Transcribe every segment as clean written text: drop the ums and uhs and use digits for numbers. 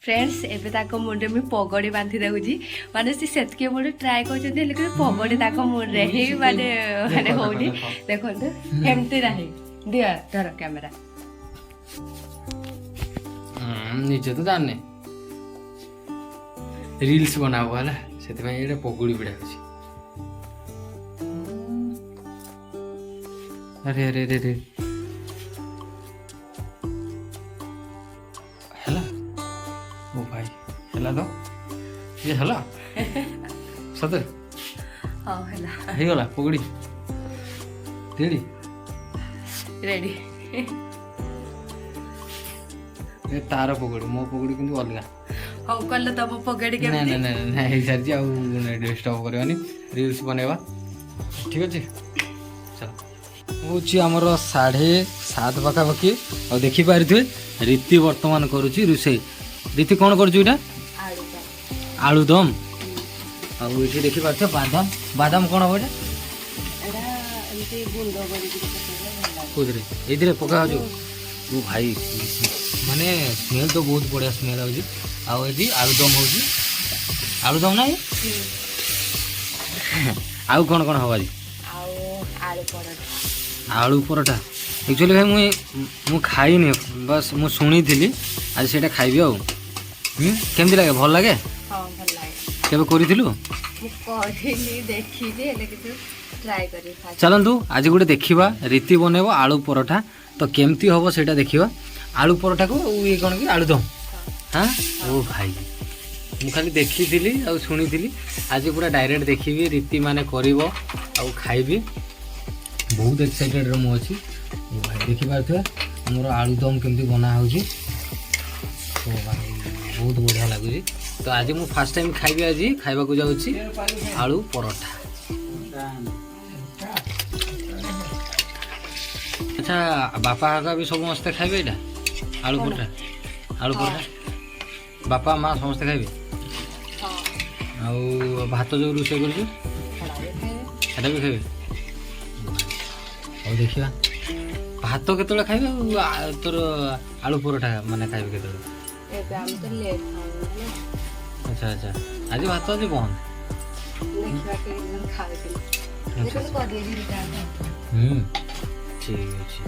Friends एबे ताको मुंडे में पगड़ी बांधी दउजी माने सेतके मुंडे ट्राई कर जदि लेकिन पगड़ी ताको मुंडे ही माने माने होनी देखंतु हेमते रही दिया धर कैमरा निजे तो जाने रील्स बनाबो हला सेते भाई एटा पगड़ी बिडा होची अरे अरे अरे अरे हला ओ भाई हला तो ये हला सते हां हला हे गला पगड़ी रेडी रेडी ये तार पगड़ी मो पगड़ी किंतु अलगा हां कल तब पगड़ी के नहीं नहीं नहीं हे सर जी आ स्टॉप करवानी रील्स बनेवा ठीक अछि चल होची हमर 7:30 पाखापाखि और देखि पारिथुए रीति वर्तमान करूची रुसई रीति कोन करछु इटा आलू दम और इठी देखि पारछ बादाम बादाम कोन होबे एडा एमती गुंडो करी के कोदरे एदिरे पका हो ओ भाई माने स्मेल तो बहुत बढ़िया स्मेल आउजी आ एदी आलू दम होजी आलू दम नाही आउ कोन कोन होबा जी आलू परोठा एक्चुअली भाई मु खाई नहीं बस मु सुनी थिली आज सेटा खाइबी आ केमती लगे भल लगे हां भल लागे केबे करिथिलु मु कहथिली देखि जे लेकिन ट्राई करी चलंतु आज गोटे देखिबा रीति बनेबो आलू परोठा तो केमती होबो सेटा देखिबा आलू परोठा को ये कोन कि आलू दम हां ओ भाई मु खाली देखिथिली आ सुनिथिली आज पूरा डायरेक्ट देखिबी रीति माने करिवो आ खाइबी बहुत एक्साइटेड रे मु अछि ओ भाई देखि पारथु हमर आलू दम केमती बना होजी ओ भाई बहुत बढ़िया लागुजी तो आज मु फर्स्ट टाइम खाइबी आज खाइबा को जाउची आलू परोठा अच्छा बापा का भी सब मस्त खाइबे एटा आलू परोठा बापा माँ समस्त खाइबे आ भात जो रुसे करछु एटा भी खाइबे और देखिए भात केतले खाइबे तोर आलू परोठा माने खाइबे केतले एबे हम तो लेट अच्छा अच्छा आज भात आज बहन देखा के खावे के लेकिन को दे दी ठीक अछि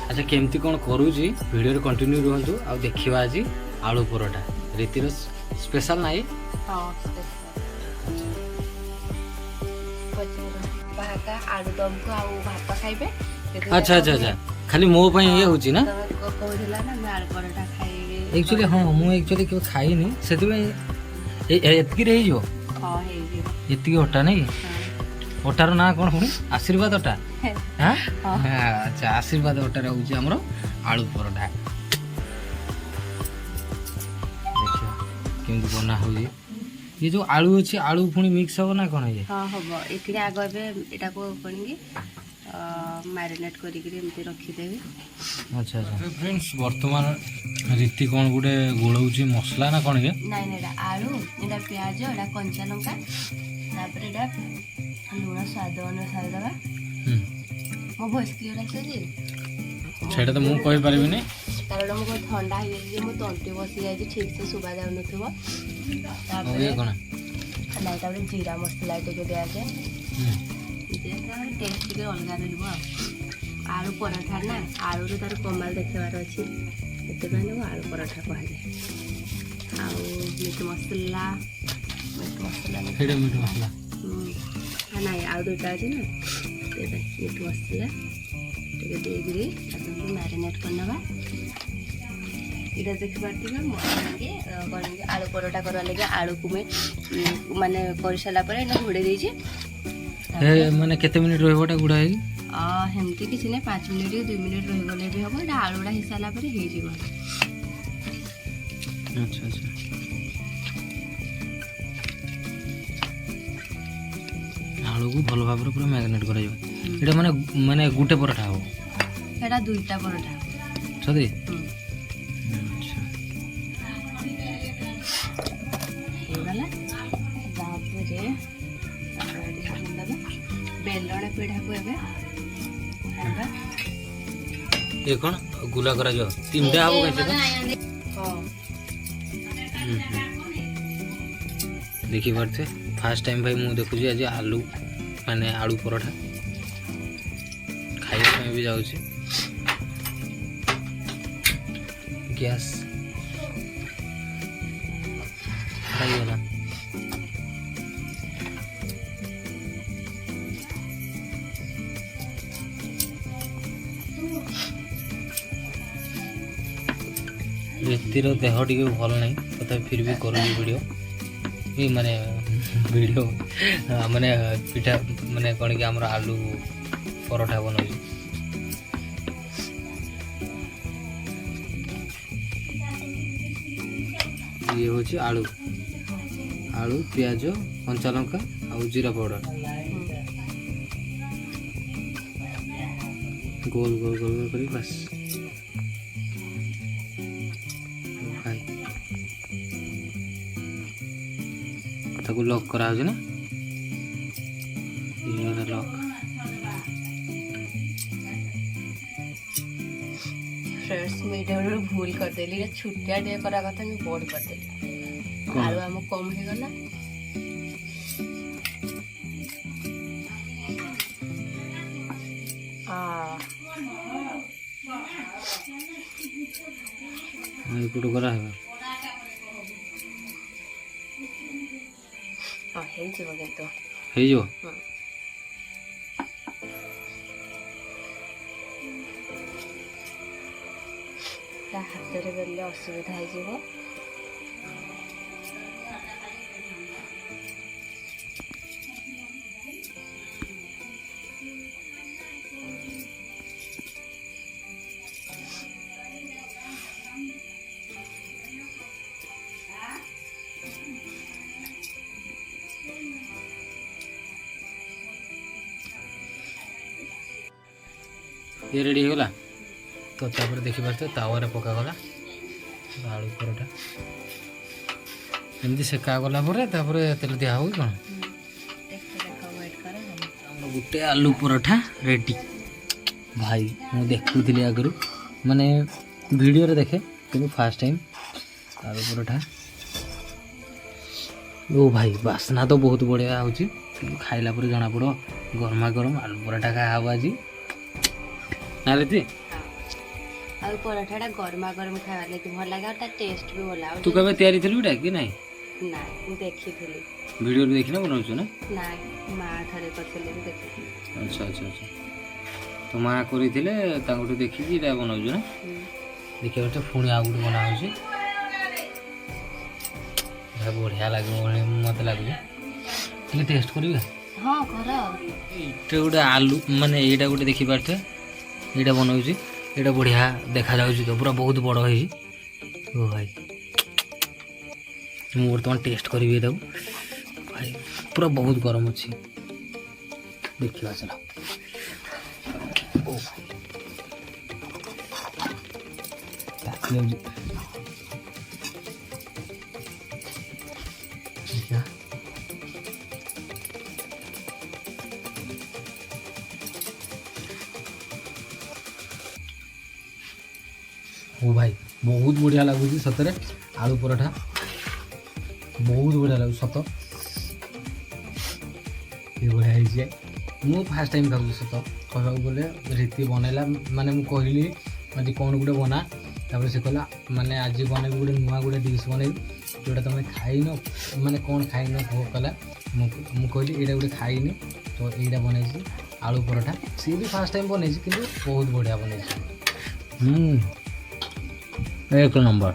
अच्छा केमती कोन करूजी वीडियो रे कंटिन्यू रहंतु आ देखिबा आज आलू परोठा रीतिर स्पेशल नाही हां बाका आलू दम को आउ भात खाइबे अच्छा अच्छा अच्छा खाली मो पई ये होची ना को कहला ना मैं आलू परोठा खाइबे एक्चुअली हां मु एक्चुअली के खाई नहीं सेति में एतकी रही जो हां हे जे एतकी ओटा नहीं ओटार ना कोन हुनी आशीर्वाद ओटा हां अच्छा आशीर्वाद ओटा रहउची हमरो आलू परोठा देखियो केमती बना होई ये जो आलू अछि आलू पुनी मिक्स हो ना कोन ये हां हबो एकरे आगबे एटा को कोनगी मैरिनेट करी के एमती रखी देबे अच्छा अच्छा फ्रेंड्स वर्तमान रीति कोन गुडे गोळौची मसला ना कोन के नहीं नहीं आलू एटा प्याज एटा कंचा लंका तापर एटा लूण स्वाद अनुसार दबा मो भॉइस क्लियर आछे जी सेटा तो मु कहि परबी नै कारण मो ठंडा हो जे मो तंटी बसी जाय ठीक से सुबा जाउ नथबो तापर ये कोन नहीं तापर जीरा मसला टिके दिया जाए टेस्ट टिके अलगा रहबो आलू पराठा ना आलू रे तार कमाल देखेबार अछि एते माने आलू पराठा कहै जाय आ मीट मसला हेडे मीट मसला नहीं आउ दुटा अछि ना तेबे मीट मसला टिके दे गिरी ताको मैरिनेट करनबा इधर देख पाती ना मोके करेंगे आलू परोठा करवा लगे आलू को मैं माने कर साला पर ना घोड़े देई छी ए माने केते मिनिट रहबोटा गुडा है हेमती किसी ने 5 मिनिट 2 मिनिट रह गले भी हबो एटा आलूडा हिसाला पर हे जीव अच्छा अच्छा आलू को भलो भाबरे पूरा मैरिनेट करा जाय एटा माने माने गुटे परोठा हो एटा दुईटा परोठा सदी बेलण पीढ़ा को एबे ये कौन गुला करा जो तीनटा हो गए हां ଦେଖିପାରୁଥିବେ ଫାର୍ଷ୍ଟ ଟାଇମ୍ ଭାଇ ମୁଁ ଦେଖୁଛି ଆଜି ଆଳୁ ମାନେ ଆଳୁ ପରଠା ଖାଇବା ପାଇଁ ବି ଯାଉଛି। ଗ୍ୟାସ୍ ଖାଇଗଲା। ରୀତିର ଦେହ ଟିକେ ଭଲ ନାହିଁ ତଥାପି ଫିର୍ ବି କରୁଛି ଭିଡ଼ିଓ ବି ମାନେ ଭିଡ଼ିଓ ମାନେ ପିଠା ମାନେ କ'ଣ କି ଆମର ଆଳୁ ପରଠା ବନାଉଛି। ଇଏ ହେଉଛି ଆଳୁ ଆଳୁ ପିଆଜ କଞ୍ଚା ଲଙ୍କା ଆଉ ଜିରା ପାଉଡ଼ର ଗୋଲ ଗୋଲ ଗୋଲ ଗୋଲ କରି ବାସ୍ ଖାଇ ତାକୁ ଲକ୍ କରାହେଉଛି ନା ଲକ୍। फ्रेंड्स मैं ये भूल करदेली छुटिया टे करा कथा मैं बड़ करदेली आलू आम कम हो गला ଏପଟୁ କରାହେବ ହେଇଯିବ କିନ୍ତୁ ହେଇଯିବ। ହାତରେ ଦେଲେ ଅସୁବିଧା ହେଇଯିବ। ये रेडी होगा तो तापर देखिपारे तावारे पकागला आलू परोठा एमती सेका गला तेल दिया हो कौन गोटे आलू परोठा रेडी भाई मुझे देखुली आगु माने वीडियो रे देखे कि फास्ट टाइम आलू परोठा ओ भाई बासना तो बहुत बढ़िया हो खाइला पर जना पड़ो गरमा गरम आलू परोठा खाया आज ना रीति आलू पराठाटा गरमा गरम खाइबार लागि भल लागे और टेस्ट भी भल लागे। तू कबे तयारी थिलु बेटा कि नाही? नाही मु देखिथिली वीडियो रे देखिना बनाउछु ना? नाही मा थरे करथिले भी देखिथिली। अच्छा अच्छा अच्छा तो मा करिथिले तांगटु देखि कि रा बनाउछु ना? देखियो त फुणी आ गुड बनाउछु बड़ा बढ़िया लागे मते लागु कि टेस्ट करबे। हां कर इटे गुड आलू माने एटा गुड देखि पारथे एटा बनाउछु एटा बढ़िया देखा जाउछि तो पूरा बहुत बड़ है ओ भाई मु बर्तमान टेस्ट करी दऊ भाई पूरा बहुत गरम अच्छी देखिए चलो ओ भाई बहुत बढ़िया लगुच सतरे आलू पराठा बहुत बढ़िया लगुच सत ये बढ़िया मु फास्ट टाइम खाऊँ सत कहवा गले रीति बनैला माने मु कहली आज कौन गोटे बना तापर से कहला माने आज बनैबी गोटे नुआ गोटे डिश बनैबी जोटा तुम खाइन माने कौन खाइन कहला मु कहली एटा गोटे खाइनी तो एटा बनैछि आलू पराठा सी भी फास्ट टाइम बनैछि किंतु बहुत बढ़िया बनैछि एक नंबर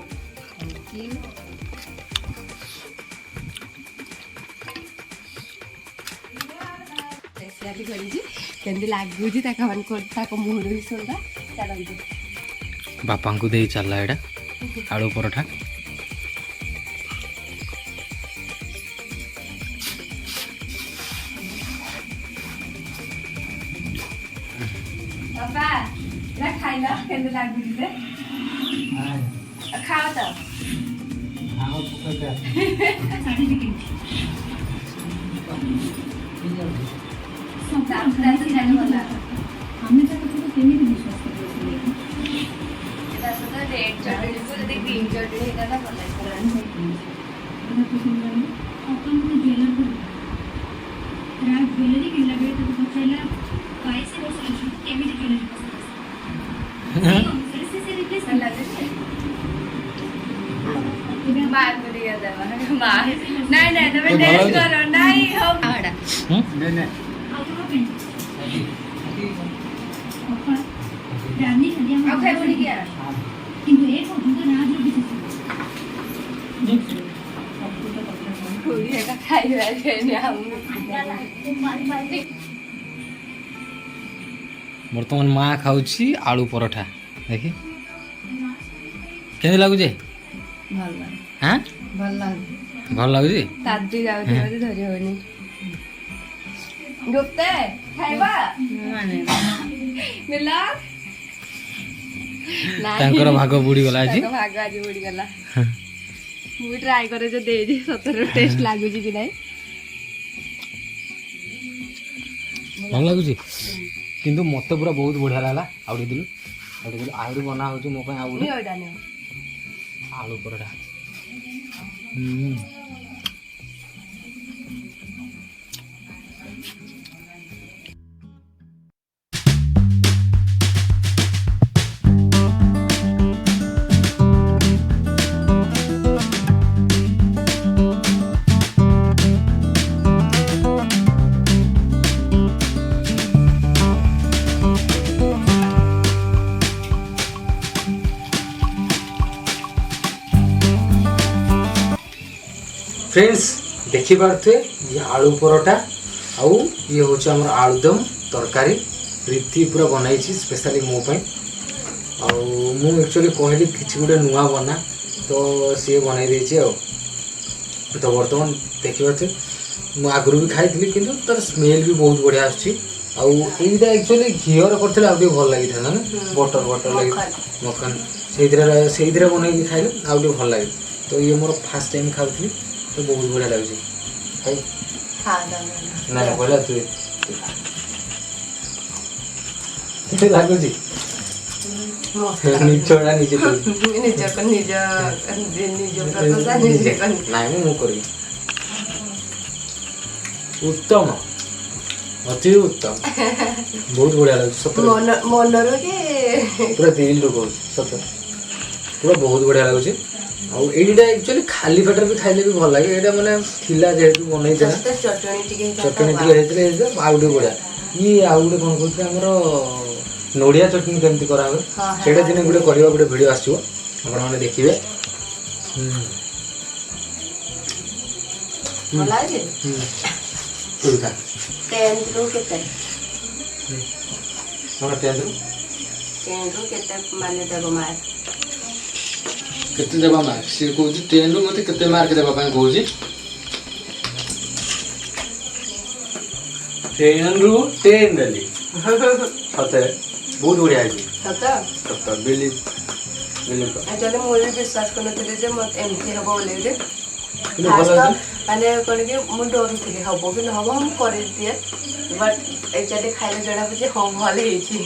केंदी लागुजी ताका मन कोटा को मुहरो ही सोडा चलंदी बापा को दे चलला एटा आलू पराठा पापा ना खाइला केंदी लागुजी से खाओ तो खाओ तो हमने तो केमिति विश्वास करले रेड चटनी को ग्रीन चटनी का ना ନାଇଁ ନାଇଁ ତମେ ଟେଷ୍ଟ କର ନାଇଁ ହଉ ଆଉ ଖାଇବୁନି କି ବର୍ତ୍ତମାନ ମା ଖାଉଛି ଆଳୁ ପରଠା ଦେଖି କେମିତି ଲାଗୁଛି ହଁ ଭଲ ଲାଗୁଛି ତାଦି ଯାଉଛି ବୋଧେ ଧରି ହବନି ଗୁପ୍ତେ ଖାଇବା ମିଲ ତାଙ୍କର ଭାଗ ବୁଡ଼ିଗଲା ଆଜି ଭାଗ ଆଜି ବୁଡ଼ିଗଲା ମୁଁ ବି ଟ୍ରାଏ କରେ ଯେ ଦେଇଛି ସତରେ ଟେଷ୍ଟ ଲାଗୁଛି କି ନାଇଁ ଭଲ ଲାଗୁଛି କିନ୍ତୁ ମତେ ପୁରା ବହୁତ ବଢ଼ିଆ ଲାଗିଲା ଆଉ ଟିକେ ଦିଲୁ ଆହୁରି ବନା ହେଉଛି ମୋ ପାଇଁ ଆଉ ଗୋଟେ ଆଳୁ ପରଠା फ्रेंड्स देखी पारे ये आलू परोठा आउ ये हूँ आम आलुदम तरकारी प्रीति पूरा बनाई स्पेशली मो एक्चुअली कहली किसी गोटे नुआ बना तो सी बनई तो बर्तमान देखी पारे मुझे आगुरी भी खाई कि तार स्मेल भी बहुत बढ़िया आईटा एक्चुअली घीर करते भल लगी था ना बटर बटर लगी मखन से बनई खाइले आउ भल लगे तो ये मोर फास्ट टाइम खाऊली तो बहुत बढ़िया लगे ना कहला तु लगुच निजटा निजे ना मुझे उत्तम अति उत्तम बहुत बढ़िया लगे पूरा दिल रू कह सत पूरा बहुत बढ़िया लगुच आईटा एक्चुअली खाली पेटर भी खाइले भी भल लगे ये मैंने थिला जेहेतु बनई चटनी आउ बढ़िया ये आउ गोटे कौन कहते आमर नड़िया चटनी केमती कराए से दिन गोटे करवा गोटे भिड आसो आपने देखिए केते देबा मार्क सी कहूँ 10 रु मते केते मार्क देबा कहूँ 10 रु 10 देली सते बहुत बढ़िया है सत बिलीव एक्चुअली मुझे विश्वास करनथि जे मत एमती हबो बोले जे माने कोन के मु डरुथि हबो कि न हबो हम कर दिए बट एक्चुअली खाइले जणा बुझे हम भल हेछि